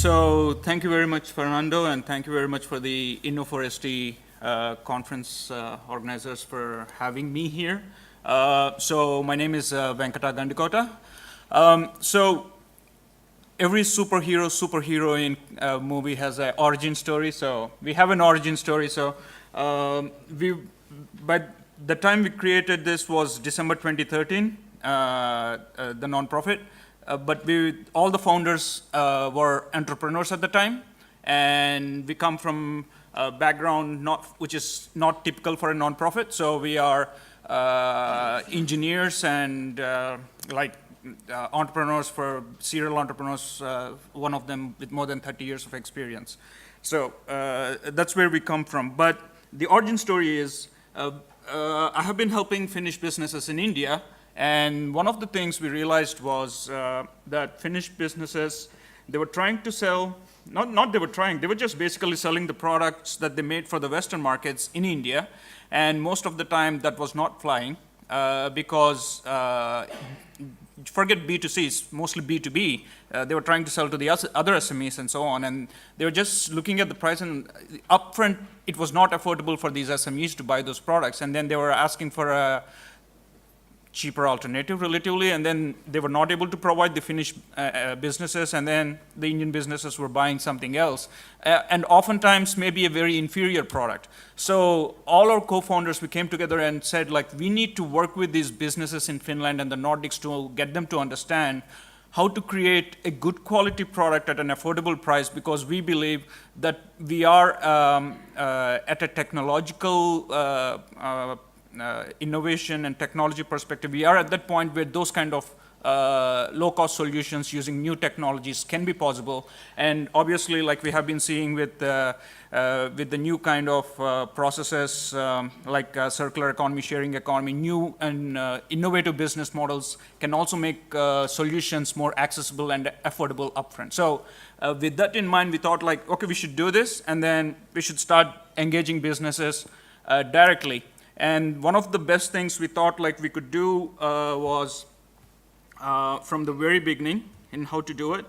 So thank you very much, Fernando, and thank you very much for the inno4sd conference organizers for having me here. So my name is Venkata Gandikota. So every superheroine movie has an origin story. So we have an origin story. So by the time we created this was December 2013, the nonprofit. But all the founders were entrepreneurs at the time, and we come from a background which is not typical for a nonprofit. So we are engineers and entrepreneurs, serial entrepreneurs, one of them with more than 30 years of experience. So that's where we come from. But the origin story is, I have been helping Finnish businesses in India. And one of the things we realized was that Finnish businesses, they were trying to sell, they were just basically selling the products that they made for the Western markets in India. And most of the time that was not flying because, forget B2C, it's mostly B2B. They were trying to sell to the other SMEs and so on. And they were just looking at the price, and upfront, it was not affordable for these SMEs to buy those products. And then they were asking for a cheaper alternative relatively, and then they were not able to provide the Finnish businesses, and then the Indian businesses were buying something else, and oftentimes maybe a very inferior product. So all our co-founders, we came together and said, like, we need to work with these businesses in Finland and the Nordics to get them to understand how to create a good quality product at an affordable price, because we believe that we are at a technological innovation and technology perspective, we are at that point where those kind of low-cost solutions using new technologies can be possible. And obviously, like we have been seeing with the new kind of processes like circular economy, sharing economy, new and innovative business models can also make solutions more accessible and affordable upfront. So with that in mind, we thought, like, okay, we should do this, and then we should start engaging businesses directly. And one of the best things we thought like we could do was from the very beginning in how to do it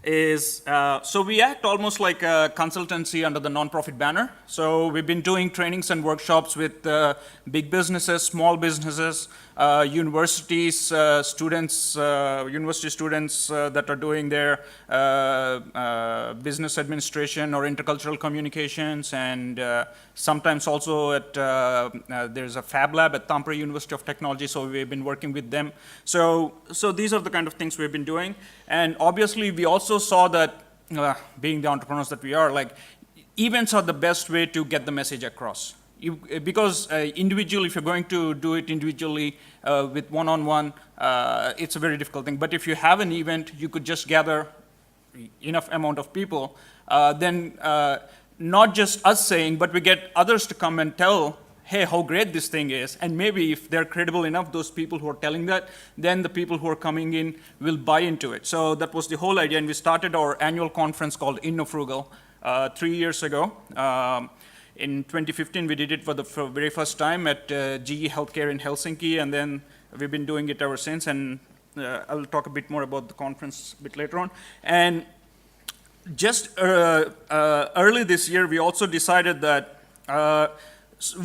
is, so we act almost like a consultancy under the nonprofit banner. So we've been doing trainings and workshops with big businesses, small businesses, universities, university students that are doing their business administration or intercultural communications, and sometimes also at, there's a fab lab at Tampere University of Technology, so we've been working with them. So these are the kind of things we've been doing. And obviously we also saw that, being the entrepreneurs that we are, like, events are the best way to get the message across. Because individually, if you're going to do it individually with one-on-one, it's a very difficult thing. But if you have an event, you could just gather enough amount of people, then not just us saying, but we get others to come and tell, hey, how great this thing is. And maybe if they're credible enough, those people who are telling that, then the people who are coming in will buy into it. So that was the whole idea. And we started our annual conference called Frugal 3 years ago. In 2015, we did it for the very first time at GE Healthcare in Helsinki, and then we've been doing it ever since. And I'll talk a bit more about the conference a bit later on. And just early this year, we also decided that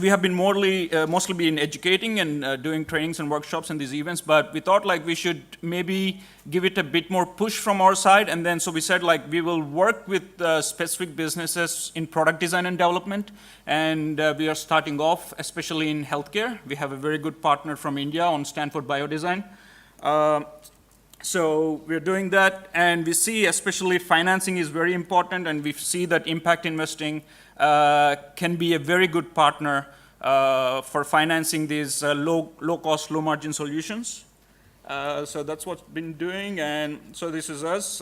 we have been mostly been educating and doing trainings and workshops and these events, but we thought like we should maybe give it a bit more push from our side. And then so we said, like, we will work with specific businesses in product design and development. And we are starting off, especially in healthcare. We have a very good partner from India on Stanford Biodesign. So we're doing that, and we see especially financing is very important, and we see that impact investing can be a very good partner for financing these low-cost, low-margin solutions. So that's what's been doing, and so this is us.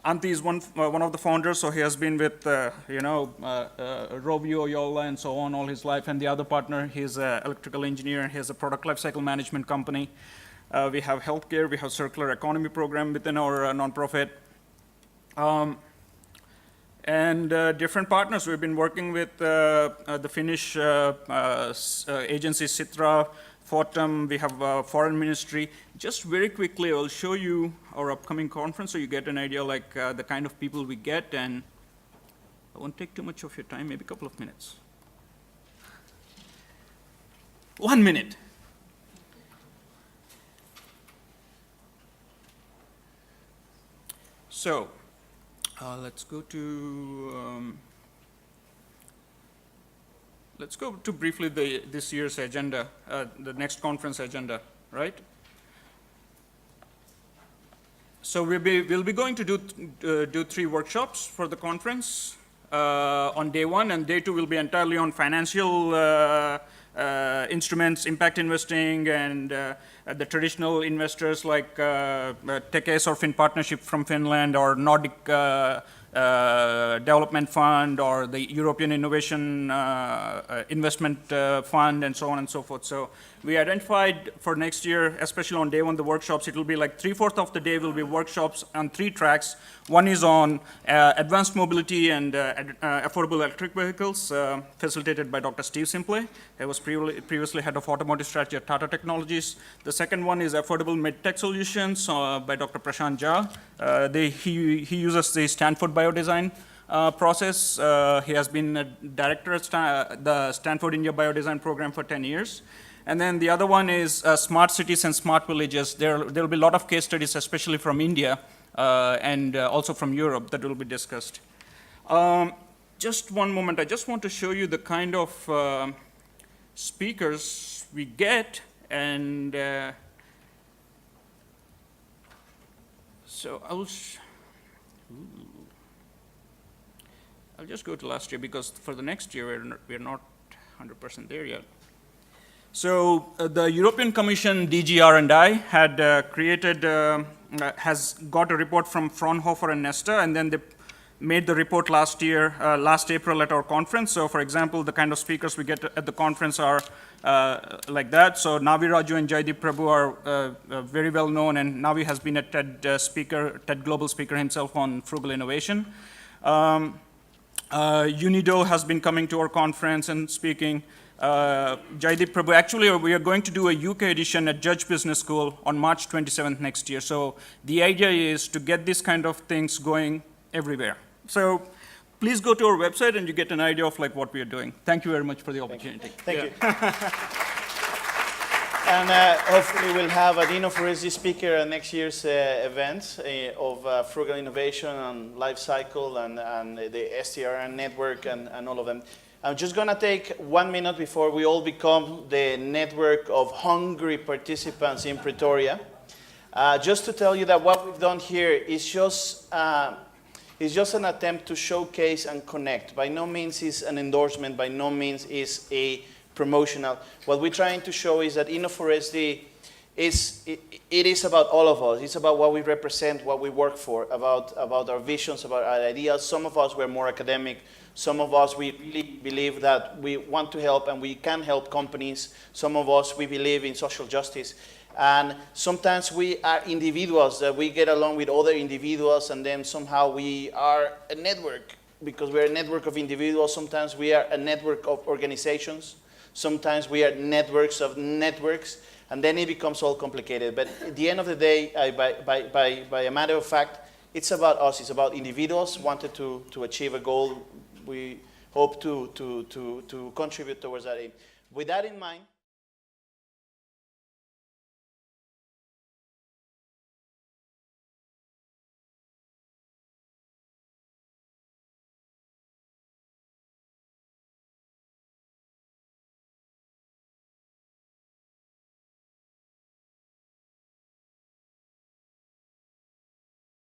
Antti is one of the founders, so he has been with Rovio, Yola, and so on all his life. And the other partner, he's an electrical engineer, and he has a product lifecycle management company. We have healthcare, we have circular economy program within our nonprofit. And different partners. We've been working with the Finnish agency Sitra Fortum, we have Foreign Ministry. Just very quickly, I'll show you our upcoming conference so you get an idea like the kind of people we get, and I won't take too much of your time, maybe a couple of minutes. 1 minute. So, let's go to briefly this year's agenda, the next conference agenda, right? So we'll be going to do 3 workshops for the conference on day 1, and day 2 will be entirely on financial instruments, impact investing, and the traditional investors like TechAce or Fin Partnership from Finland, or Nordic Development Fund, or the European Innovation Investment Fund, and so on and so forth. So we identified for next year, especially on day 1, the workshops, it will be like 3/4 of the day will be workshops on 3 tracks. One is on advanced mobility and affordable electric vehicles, facilitated by Dr. Steve Simpley. He was previously head of automotive strategy at Tata Technologies. The second one is affordable medtech solutions by Dr. Prashant Jha. He uses the Stanford Biodesign process. He has been a director at the Stanford India Biodesign program for 10 years. And then the other one is smart cities and smart villages. There will be a lot of case studies, especially from India and also from Europe, that will be discussed. Just one moment, I just want to show you the kind of speakers we get, and so I'll just go to last year, because for the next year we're not 100% there yet. So the European Commission, DG R&I, had has got a report from Fraunhofer and Nesta, and then they made the report last April at our conference. So for example, the kind of speakers we get at the conference are like that. So Navi Raju and Jaideep Prabhu are very well known, and Navi has been a TED Global speaker himself on frugal innovation. Unido has been coming to our conference and speaking. Jaideep Prabhu, actually we are going to do a UK edition at Judge Business School on March 27th next year. So the idea is to get this kind of things going everywhere. So please go to our website and you get an idea of like what we are doing. Thank you very much for the opportunity. Thank you. And hopefully we'll have an inno4sd speaker at next year's event of frugal innovation and life cycle and the STR network and all of them. I'm just going to take 1 minute before we all become the network of hungry participants in Pretoria. Just to tell you that what we've done here is just an attempt to showcase and connect. By no means is an endorsement, by no means is a promotional. What we're trying to show is that inno4sd it is about all of us. It's about what we represent, what we work for, about our visions, about our ideas. Some of us were more academic. Some of us, we really believe that we want to help and we can help companies. Some of us, we believe in social justice. And sometimes we are individuals that we get along with other individuals, and then somehow we are a network because we're a network of individuals. Sometimes we are a network of organizations. Sometimes we are networks of networks, and then it becomes all complicated. But at the end of the day, by a matter of fact, it's about us. It's about individuals wanted to achieve a goal. We hope to contribute towards that aim. With that in mind,